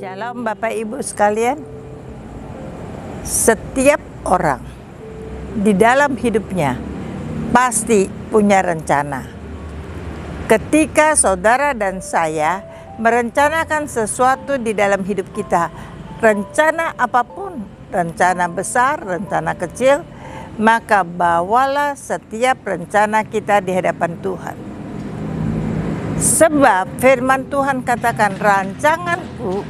Shalom Bapak Ibu sekalian. Setiap orang di dalam hidupnya pasti punya rencana. Ketika saudara dan saya merencanakan sesuatu di dalam hidup kita, rencana apapun, rencana besar, rencana kecil, maka bawalah setiap rencana kita di hadapan Tuhan. Sebab firman Tuhan katakan, rancanganku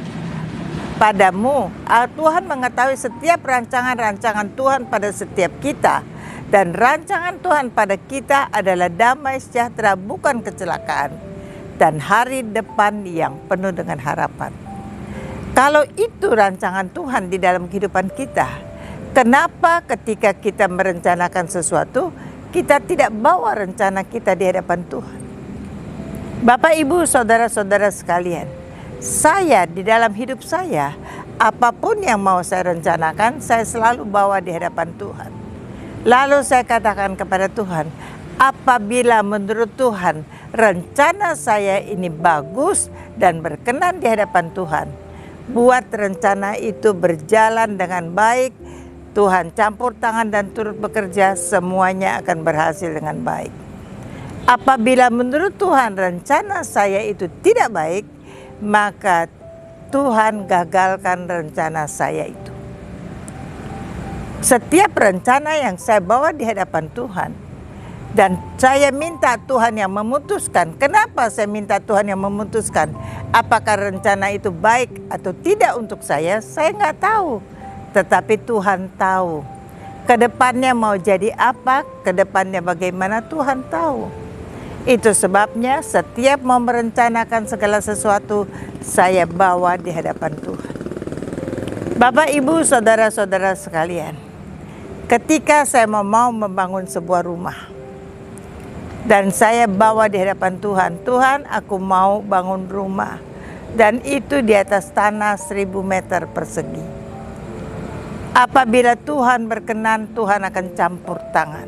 padamu. Tuhan mengetahui setiap rancangan-rancangan Tuhan pada setiap kita. Dan rancangan Tuhan pada kita adalah damai sejahtera, bukan kecelakaan. Dan hari depan yang penuh dengan harapan. Kalau itu rancangan Tuhan di dalam kehidupan kita, kenapa ketika kita merencanakan sesuatu, kita tidak bawa rencana kita di hadapan Tuhan? Bapak, Ibu, saudara-saudara sekalian, saya di dalam hidup saya, apapun yang mau saya rencanakan, saya selalu bawa di hadapan Tuhan. Lalu saya katakan kepada Tuhan, apabila menurut Tuhan rencana saya ini bagus dan berkenan di hadapan Tuhan, buat rencana itu berjalan dengan baik, Tuhan campur tangan dan turut bekerja, semuanya akan berhasil dengan baik. Apabila menurut Tuhan rencana saya itu tidak baik, maka Tuhan gagalkan rencana saya itu. Setiap rencana yang saya bawa di hadapan Tuhan, dan saya minta Tuhan yang memutuskan. Kenapa saya minta Tuhan yang memutuskan? Apakah rencana itu baik atau tidak untuk saya nggak tahu. Tetapi Tuhan tahu. Kedepannya mau jadi apa, kedepannya bagaimana, Tuhan tahu. Itu sebabnya setiap mau merencanakan segala sesuatu, saya bawa di hadapan Tuhan. Bapak, Ibu, saudara-saudara sekalian, ketika saya mau membangun sebuah rumah, dan saya bawa di hadapan Tuhan, Tuhan, aku mau bangun rumah, dan itu di atas tanah 1000 meter persegi. Apabila Tuhan berkenan, Tuhan akan campur tangan.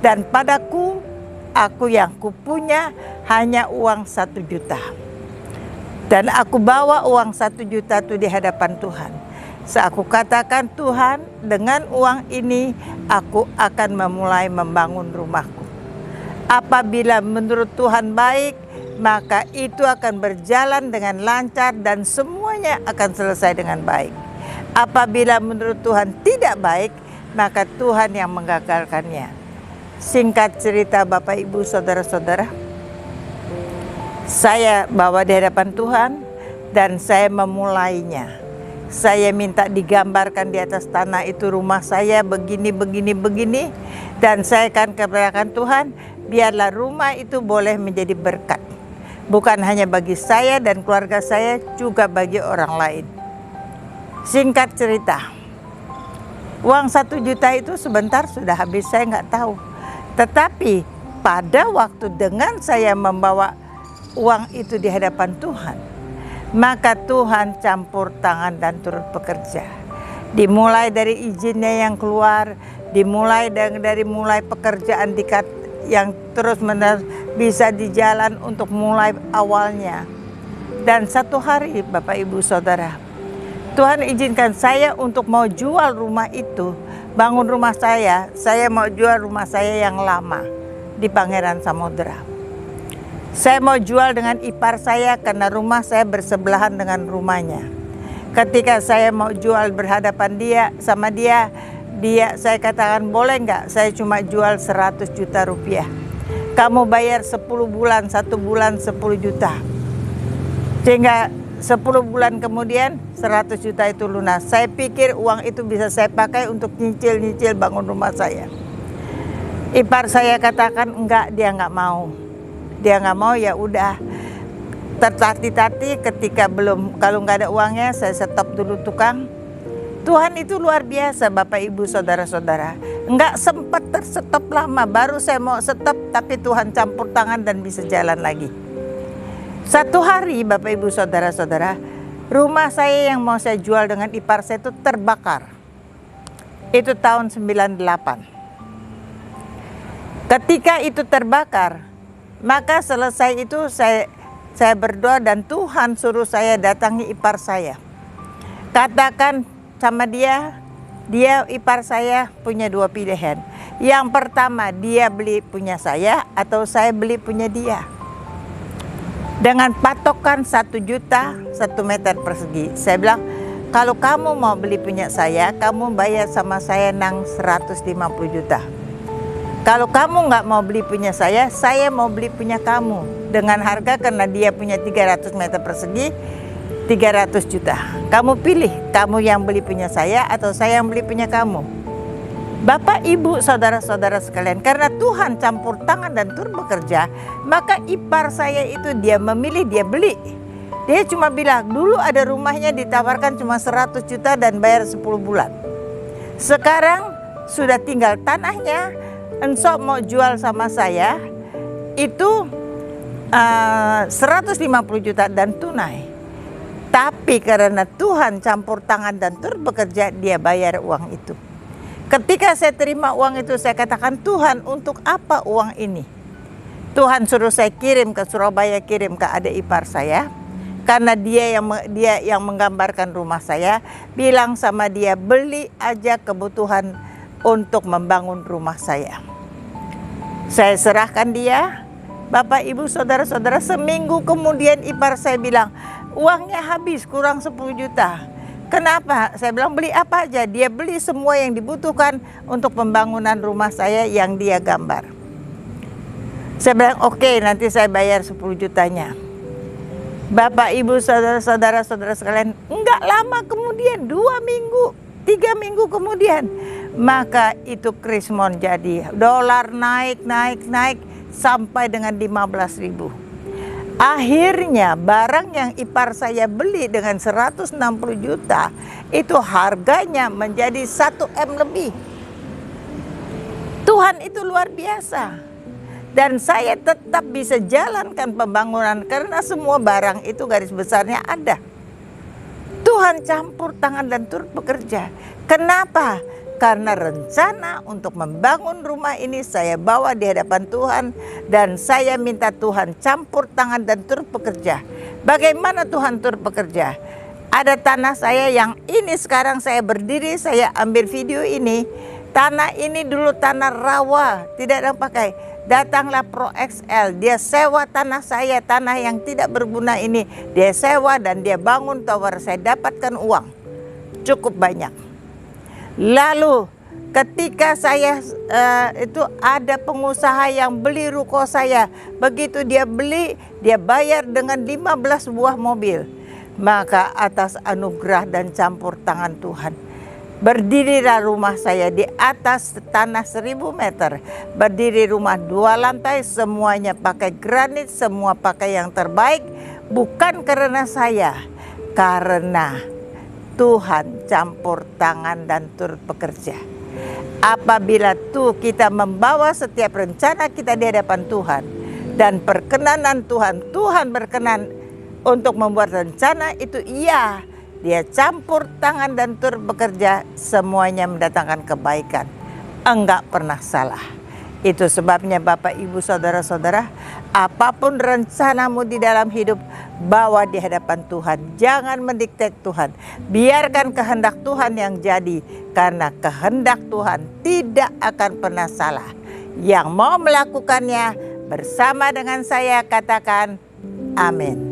Dan padaku, aku yang kupunya hanya uang 1 juta. Dan aku bawa uang 1 juta itu di hadapan Tuhan. Aku katakan, Tuhan, dengan uang ini aku akan memulai membangun rumahku. Apabila menurut Tuhan baik, maka itu akan berjalan dengan lancar dan semuanya akan selesai dengan baik. Apabila menurut Tuhan tidak baik, maka Tuhan yang menggagalkannya. Singkat cerita Bapak, Ibu, saudara-saudara, saya bawa di hadapan Tuhan dan saya memulainya. Saya minta digambarkan di atas tanah itu rumah saya begini. Dan saya akan katakan, Tuhan, biarlah rumah itu boleh menjadi berkat. Bukan hanya bagi saya dan keluarga saya, juga bagi orang lain. Singkat cerita, uang 1 juta itu sebentar sudah habis, saya nggak tahu. Tetapi pada waktu dengan saya membawa uang itu di hadapan Tuhan, maka Tuhan campur tangan dan turut bekerja. Dimulai dari izinnya yang keluar, dimulai dari mulai pekerjaan yang terus-menerus bisa dijalan untuk mulai awalnya. Dan satu hari Bapak, Ibu, Saudara, Tuhan izinkan saya untuk mau jual rumah itu. Bangun rumah saya mau jual rumah saya yang lama di Pangeran Samudera. Saya mau jual dengan ipar saya karena rumah saya bersebelahan dengan rumahnya. Ketika saya mau jual berhadapan sama dia, saya katakan, boleh nggak saya cuma jual 100 juta rupiah. Kamu bayar 10 bulan, 1 bulan 10 juta. Sehingga 10 bulan kemudian 100 juta itu lunas. Saya pikir uang itu bisa saya pakai untuk nyicil bangun rumah saya. Ipar saya katakan enggak, dia nggak mau. Dia nggak mau, ya udah. Tertati-tati ketika kalau nggak ada uangnya, saya stop dulu tukang. Tuhan itu luar biasa Bapak, Ibu, saudara-saudara. Enggak sempat terstop lama, baru saya mau stop, tapi Tuhan campur tangan dan bisa jalan lagi. Satu hari Bapak, Ibu, saudara-saudara, rumah saya yang mau saya jual dengan ipar saya itu terbakar. Itu tahun 98. Ketika itu terbakar, maka selesai itu saya saya berdoa dan Tuhan suruh saya datangi ipar saya. Katakan sama dia ipar saya punya dua pilihan. Yang pertama, dia beli punya saya atau saya beli punya dia. Dengan patokan 1 juta 1 meter persegi. Saya bilang, kalau kamu mau beli punya saya, kamu bayar sama saya nang 150 juta. Kalau kamu nggak mau beli punya saya mau beli punya kamu. Dengan harga, karena dia punya 300 meter persegi, 300 juta. Kamu pilih, kamu yang beli punya saya atau saya yang beli punya kamu. Bapak, Ibu, saudara-saudara sekalian, karena Tuhan campur tangan dan turut bekerja, maka ipar saya itu dia memilih, dia beli. Dia cuma bilang, dulu ada rumahnya ditawarkan cuma 100 juta dan bayar 10 bulan. Sekarang sudah tinggal tanahnya, ensok mau jual sama saya, itu 150 juta dan tunai. Tapi karena Tuhan campur tangan dan turut bekerja, dia bayar uang itu. Ketika saya terima uang itu, saya katakan, Tuhan, untuk apa uang ini? Tuhan suruh saya kirim ke Surabaya, kirim ke adik ipar saya. Karena dia yang menggambarkan rumah saya, bilang sama dia, beli aja kebutuhan untuk membangun rumah saya. Saya serahkan dia. Bapak, Ibu, saudara-saudara, seminggu kemudian ipar saya bilang, uangnya habis, kurang 10 juta. Kenapa? Saya bilang, beli apa aja? Dia beli semua yang dibutuhkan untuk pembangunan rumah saya yang dia gambar. Saya bilang, oke, nanti saya bayar 10 jutanya. Bapak, Ibu, saudara-saudara sekalian, enggak lama kemudian, 2 minggu, 3 minggu kemudian, maka itu krismon jadi. Dolar naik sampai dengan 15.000. Akhirnya barang yang ipar saya beli dengan 160 juta itu harganya menjadi 1 M lebih. Tuhan itu luar biasa. Dan saya tetap bisa jalankan pembangunan karena semua barang itu garis besarnya ada. Tuhan campur tangan dan turut bekerja. Kenapa? Karena rencana untuk membangun rumah ini saya bawa di hadapan Tuhan. Dan saya minta Tuhan campur tangan dan turut bekerja. Bagaimana Tuhan turut bekerja? Ada tanah saya yang ini sekarang saya berdiri, saya ambil video ini. Tanah ini dulu tanah rawa, tidak ada yang pakai. Datanglah Pro XL, dia sewa tanah saya, tanah yang tidak berguna ini. Dia sewa dan dia bangun tower, saya dapatkan uang cukup banyak. Lalu ketika saya itu ada pengusaha yang beli ruko saya. Begitu dia beli, dia bayar dengan 15 buah mobil. Maka atas anugerah dan campur tangan Tuhan, berdirilah rumah saya di atas tanah 1000 meter. Berdiri rumah 2 lantai, semuanya pakai granit, semua pakai yang terbaik. Bukan karena saya, karena Tuhan campur tangan dan turut bekerja. Apabila kita membawa setiap rencana kita di hadapan Tuhan dan perkenanan Tuhan, Tuhan berkenan untuk membuat rencana itu, iya, dia campur tangan dan turut bekerja, semuanya mendatangkan kebaikan. Enggak pernah salah. Itu sebabnya Bapak, Ibu, saudara-saudara, apapun rencanamu di dalam hidup, bawa di hadapan Tuhan. Jangan mendikte Tuhan. Biarkan kehendak Tuhan yang jadi. Karena kehendak Tuhan tidak akan pernah salah. Yang mau melakukannya bersama dengan saya, katakan amin.